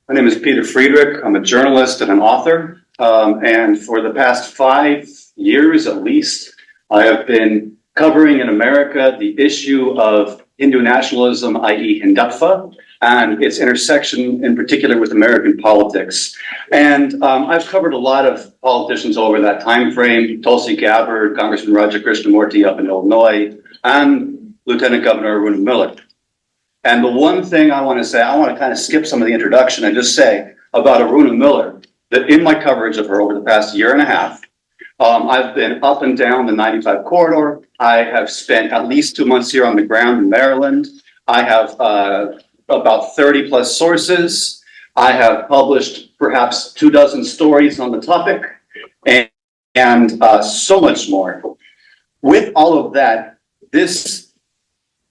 My name is Peter Friedrich. I'm a journalist and an author. And for the past 5 years, at least, I have been covering in America the issue of Hindu nationalism, i.e. Hindutva, and its intersection in particular with American politics. And I've covered a lot of politicians over that time frame: Tulsi Gabbard, Congressman Raja Krishnamurti up in Illinois, and Lieutenant Governor Aruna Miller. And the one thing I want to say, I want to kind of skip some of the introduction and just say about Aruna Miller, that in my coverage of her over the past year and a half, I've been up and down the 95 corridor. I have spent at least 2 months here on the ground in Maryland. I have about 30 plus sources. I have published perhaps 24 stories on the topic and so much more. With all of that, this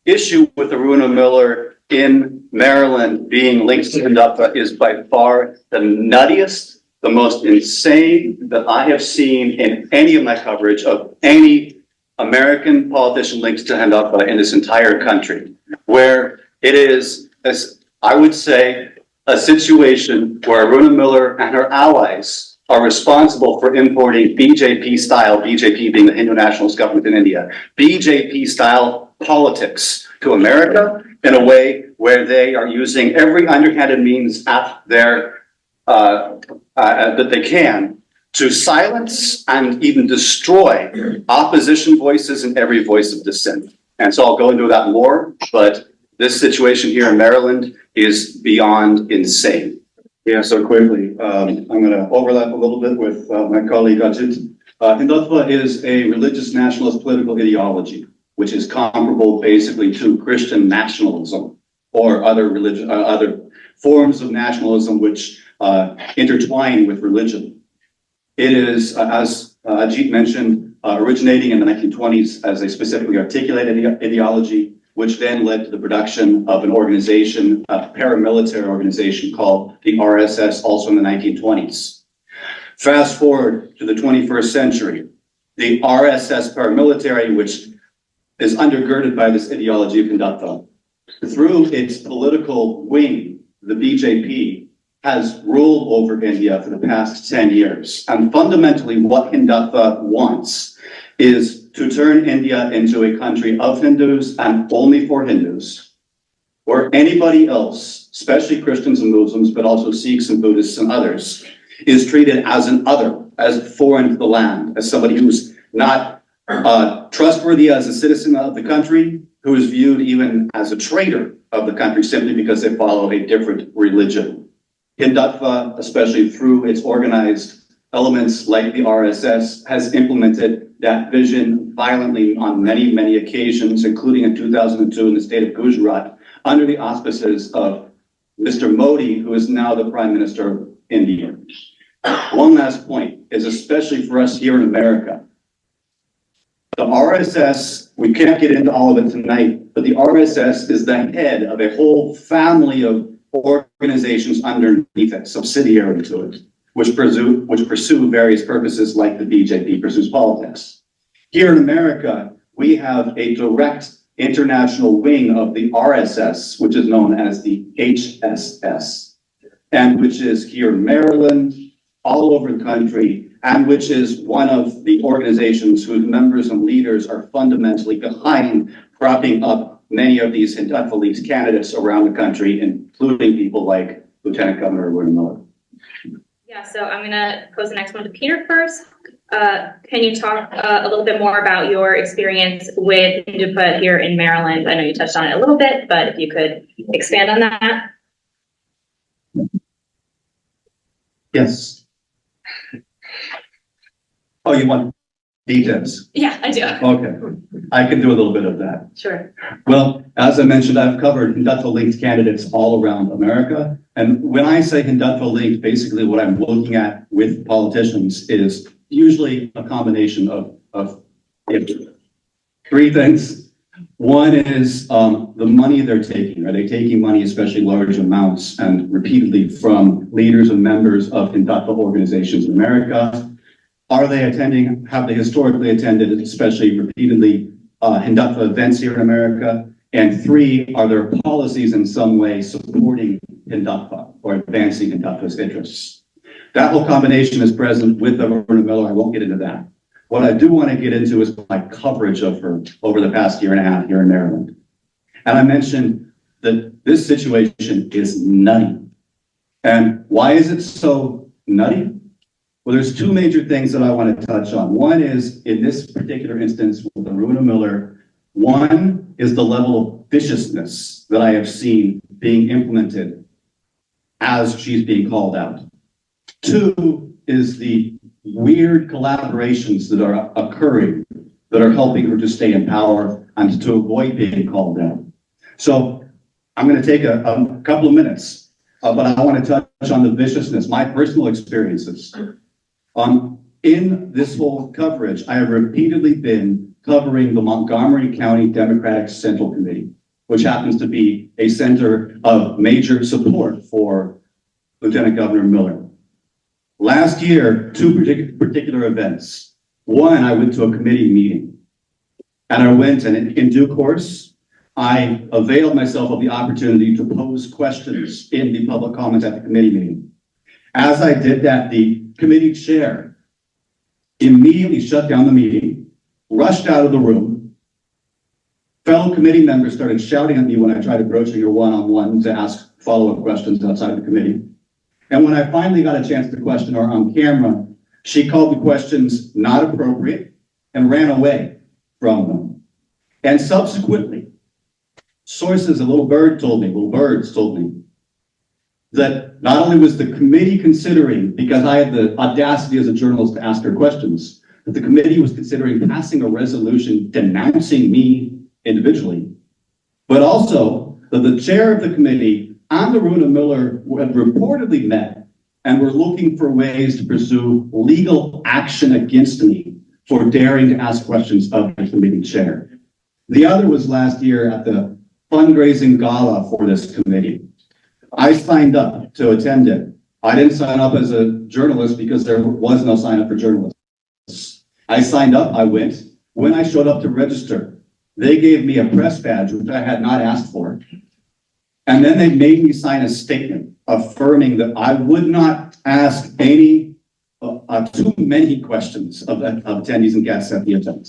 issue with Aruna Miller in Maryland being linked to Hindutva is by far the nuttiest, the most insane that I have seen in any of my coverage of any American politician linked to Hindutva in this entire country, where it is, as I would say, a situation where Aruna Miller and her allies are responsible for importing BJP style, BJP being the Hindu nationalist government in India, BJP style politics to America in a way where they are using every underhanded means at their that they can to silence and even destroy opposition voices and every voice of dissent. And so I'll go into that more, but this situation here in Maryland is beyond insane. Yeah, so quickly, I'm going to overlap a little bit with my colleague Ajit. Hindutva is a religious nationalist political ideology, which is comparable basically to Christian nationalism or other religion, other forms of nationalism which intertwine with religion. It is, as Ajit mentioned, originating in the 1920s as a specifically articulated ideology, which then led to the production of an organization, a paramilitary organization called the RSS, also in the 1920s. Fast forward to the 21st century, the RSS paramilitary, which is undergirded by this ideology of Hindutva, through its political wing, the BJP, has ruled over India for the past 10 years. And fundamentally, what Hindutva wants is to turn India into a country of Hindus and only for Hindus, where anybody else, especially Christians and Muslims, but also Sikhs and Buddhists and others, is treated as an other, as foreign to the land, as somebody who's not trustworthy as a citizen of the country, who is viewed even as a traitor of the country simply because they follow a different religion. Hindutva, especially through its organized elements like the RSS, has implemented that vision violently on many, many occasions, including in 2002 in the state of Gujarat, under the auspices of Mr. Modi, who is now the Prime Minister of India. One last point is, especially for us here in America, the RSS, we can't get into all of it tonight, but the RSS is the head of a whole family of organizations underneath it, subsidiary to it, which pursue various purposes like the BJP pursues politics. Here in America, we have a direct international wing of the RSS, which is known as the HSS, and which is here in Maryland, all over the country, and which is one of the organizations whose members and leaders are fundamentally behind propping up many of these Hindutva league candidates around the country, including people like Lieutenant Governor Aruna Miller. Yeah, so I'm going to pose the next one to Peter first. Can you talk a little bit more about your experience with Hindutva here in Maryland? I know you touched on it a little bit, but if you could expand on that. Yes. Oh, you want details? Yeah, I do. Okay, I can do a little bit of that. Sure. Well, as I mentioned, I've covered Hindutva-linked candidates all around America. And when I say Hindutva-linked, basically what I'm looking at with politicians is usually a combination of three things. One is the money they're taking. Are they taking money, especially large amounts and repeatedly, from leaders and members of Hindutva organizations in America? Are they attending, have they historically attended, especially repeatedly, Hindutva events here in America? And three, are there policies in some way supporting Hindutva, or advancing Hindutva's interests. That whole combination is present with Aruna Miller. I won't get into that. What I do want to get into is my coverage of her over the past year and a half here in Maryland. And I mentioned that this situation is nutty. And why is it so nutty? Well, there's two major things that I want to touch on. One is, in this particular instance with Aruna Miller, one is the level of viciousness that I have seen being implemented as she's being called out. Two is the weird collaborations that are occurring that are helping her to stay in power and to avoid being called out. So I'm going to take a couple of minutes, but I want to touch on the viciousness, my personal experiences. In this whole coverage, I have repeatedly been covering the Montgomery County Democratic Central Committee, which happens to be a center of major support for Lieutenant Governor Miller. Last year, two particular events. One, I went to a committee meeting, and I went, and in due course, I availed myself of the opportunity to pose questions in the public comments at the committee meeting. As I did that, the committee chair immediately shut down the meeting, rushed out of the room. Fellow committee members started shouting at me when I tried approaching her one-on-one to ask follow-up questions outside of the committee. And when I finally got a chance to question her on camera, she called the questions not appropriate and ran away from them. And subsequently, sources, little birds told me, that not only was the committee considering, because I had the audacity as a journalist to ask her questions, that the committee was considering passing a resolution denouncing me individually, but also that the chair of the committee and Aruna Miller had reportedly met and were looking for ways to pursue legal action against me for daring to ask questions of the committee chair. The other was last year at the fundraising gala for this committee. I signed up to attend it. I didn't sign up as a journalist because there was no sign up for journalists. I signed up, I went. When I showed up to register, they gave me a press badge, which I had not asked for. And then they made me sign a statement affirming that I would not ask any too many questions of attendees and guests at the event.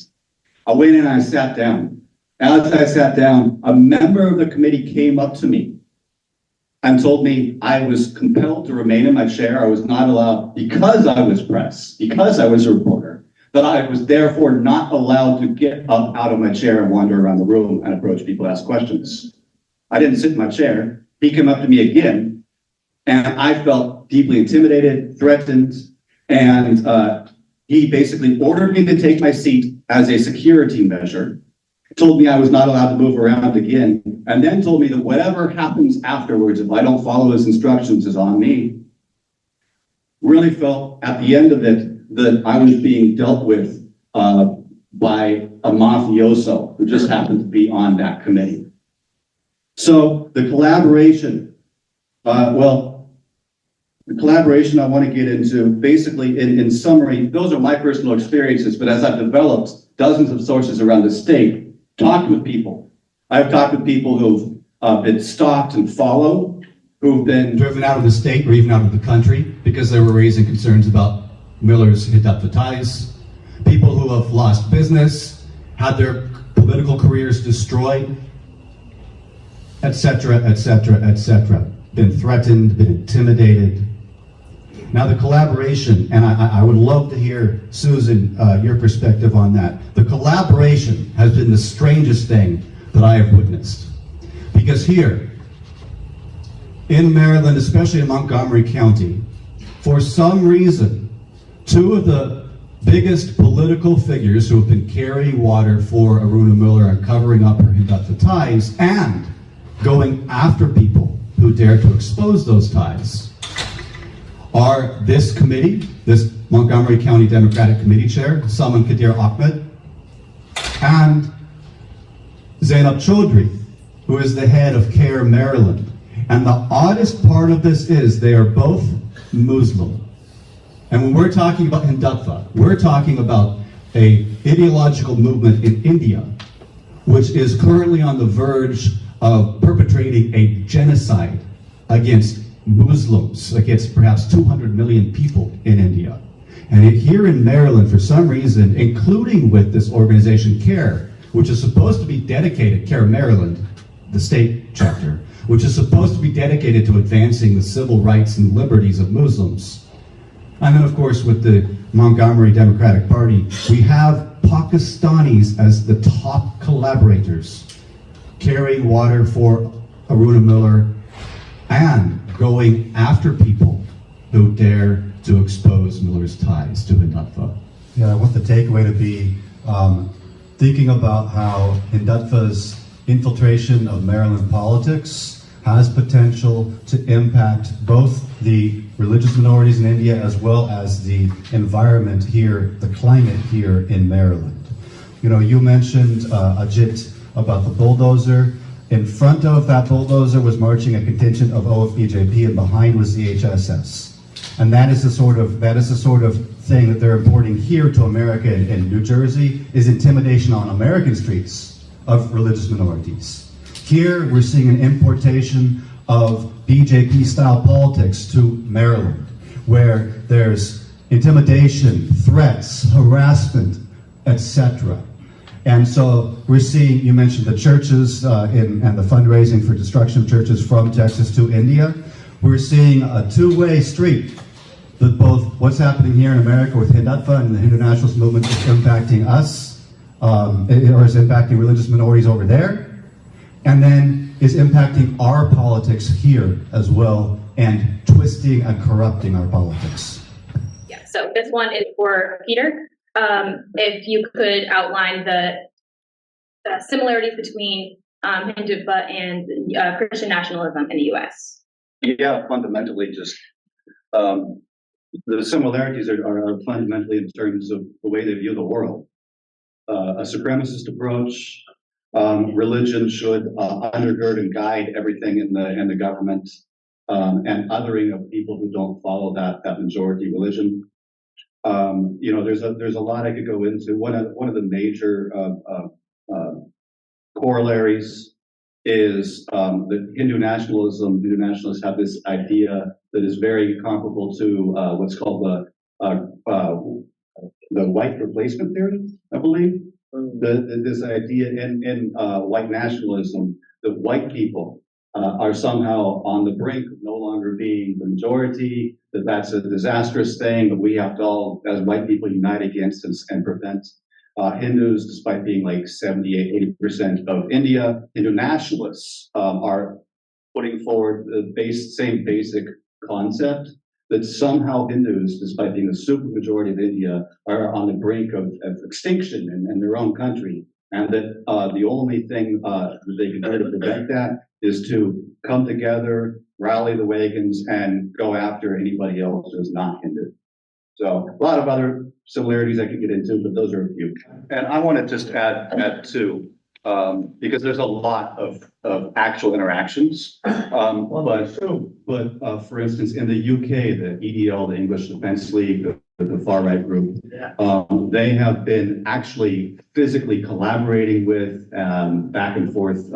I went in and I sat down. As I sat down, a member of the committee came up to me and told me I was compelled to remain in my chair. I was not allowed, because I was press, because I was a reporter, that I was therefore not allowed to get up out of my chair and wander around the room and approach people, ask questions. I didn't sit in my chair. He came up to me again, and I felt deeply intimidated, threatened, and he basically ordered me to take my seat as a security measure, told me I was not allowed to move around again, and then told me that whatever happens afterwards, if I don't follow his instructions, is on me. Really felt at the end of it that I was being dealt with by a mafioso who just happened to be on that committee. So the collaboration, the collaboration I want to get into, basically in summary, those are my personal experiences, but as I've developed dozens of sources around the state, talked with people. I've talked with people who've been stalked and followed, who've been driven out of the state or even out of the country because they were raising concerns about Miller's Hindutva ties, people who have lost business, had their political careers destroyed, etc., etc., etc., been threatened, been intimidated. Now the collaboration, and I would love to hear, Susan, your perspective on that. The collaboration has been the strangest thing that I have witnessed. Because here, in Maryland, especially in Montgomery County, for some reason, two of the biggest political figures who have been carrying water for Aruna Miller and covering up her Hindutva ties and going after people who dare to expose those ties are this committee, this Montgomery County Democratic Committee Chair, Salman Kadir Ahmed, and Zainab Chaudhry, who is the head of CARE Maryland. And the oddest part of this is they are both Muslim. And when we're talking about Hindutva, we're talking about an ideological movement in India, which is currently on the verge of perpetrating a genocide against Muslims, against perhaps 200 million people in India. And here in Maryland, for some reason, including with this organization CARE, which is supposed to be dedicated, CARE Maryland, the state chapter, which is supposed to be dedicated to advancing the civil rights and liberties of Muslims. And then, of course, with the Montgomery Democratic Party, we have Pakistanis as the top collaborators, carrying water for Aruna Miller and going after people who dare to expose Miller's ties to Hindutva. Yeah, I want the takeaway to be thinking about how Hindutva's infiltration of Maryland politics has potential to impact both the religious minorities in India as well as the environment here, the climate here in Maryland. You know, you mentioned, Ajit, about the bulldozer. In front of that bulldozer was marching a contingent of OFBJP, and behind was the HSS. And that is the sort of thing that they're importing here to America in New Jersey, is intimidation on American streets of religious minorities. Here we're seeing an importation of BJP-style politics to Maryland, where there's intimidation, threats, harassment, etc. And so we're seeing, you mentioned the churches and the fundraising for destruction of churches from Texas to India. We're seeing a two-way street that both what's happening here in America with Hindutva and the Hindu nationalist movement is impacting us, or is impacting religious minorities over there, and then is impacting our politics here as well, and twisting and corrupting our politics. Yeah, so this one is for Peter. If you could outline the similarities between Hindutva and Christian nationalism in the U.S. Yeah, fundamentally, just the similarities are fundamentally in terms of the way they view the world. A supremacist approach. Religion should undergird and guide everything in the government, and othering of people who don't follow that majority religion. You know, there's a lot I could go into. One of the major corollaries is that Hindu nationalists have this idea that is very comparable to what's called the white replacement theory, I believe. This idea in white nationalism that white people are somehow on the brink of no longer being the majority, that's a disastrous thing, but we have to all, as white people, unite against and prevent Hindus, despite being like 78-80% of India. Hindu nationalists are putting forward the same basic concept that somehow Hindus, despite being the super majority of India, are on the brink of extinction in their own country, and that the only thing that they can do to prevent that is to come together, rally the wagons, and go after anybody else who is not Hindu. So a lot of other similarities I could get into, but those are a few. And I want to just add too, because there's a lot of actual interactions. But for instance, in the UK, the EDL, the English Defence League, the far right group, they have been actually physically collaborating with back and forth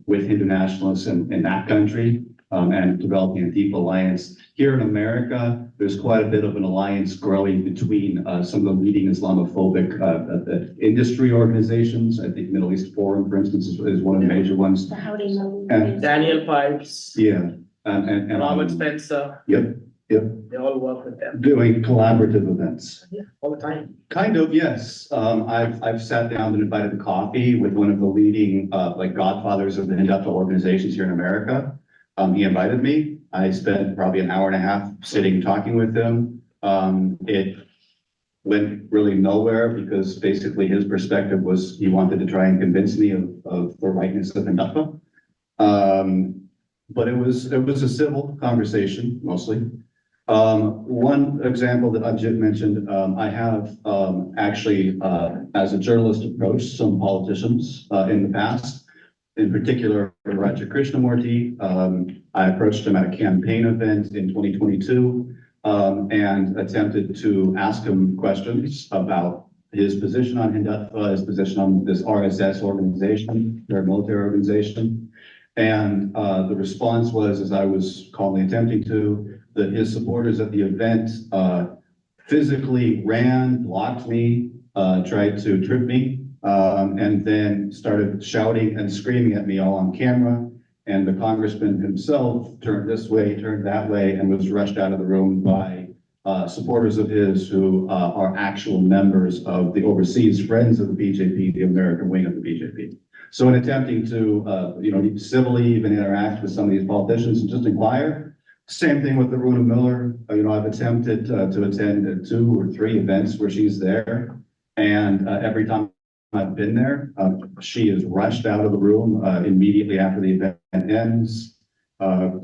with Hindu nationalists in that country, and developing a deep alliance. Here in America, there's quite a bit of an alliance growing between some of the leading Islamophobic industry organizations. I think Middle East Forum, for instance, is one of the major ones. The Howdy Mo. And- Daniel Pipes, Yeah, and Robert Spencer, Yep, they all work with them. doing collaborative events. Yeah, all the time. Kind of, yes. I've sat down and invited to coffee with one of the leading like godfathers of the Hindutva organizations here in America. He invited me. I spent probably an hour and a half sitting talking with him. It went really nowhere because basically his perspective was he wanted to try and convince me of the rightness of Hindutva. But it was a civil conversation mostly. One example that Ajit mentioned, I have actually, as a journalist, approached some politicians in the past. In particular, Raja Krishnamurti. I approached him at a campaign event in 2022 and attempted to ask him questions about his position on Hindutva, his position on this RSS organization, their military organization. And the response was, as I was calmly attempting to, that his supporters at the event physically ran, blocked me, tried to trip me, and then started shouting and screaming at me all on camera. And the congressman himself turned this way, turned that way, and was rushed out of the room by supporters of his who are actual members of the overseas Friends of the BJP, the American wing of the BJP. So in attempting to, civilly even interact with some of these politicians and just inquire, same thing with Aruna Miller. I've attempted to attend 2 or 3 events where she's there, and every time I've been there, she is rushed out of the room immediately after the event ends.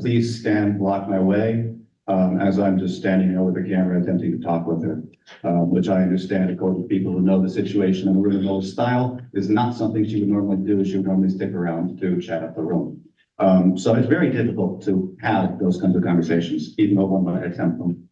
Please stand, block my way, as I'm just standing there with the camera attempting to talk with her, which I understand, according to people who know the situation in Aruna Miller's style, is not something she would normally do. She would normally stick around to chat up the room. So it's very difficult to have those kinds of conversations, even though one might attempt them.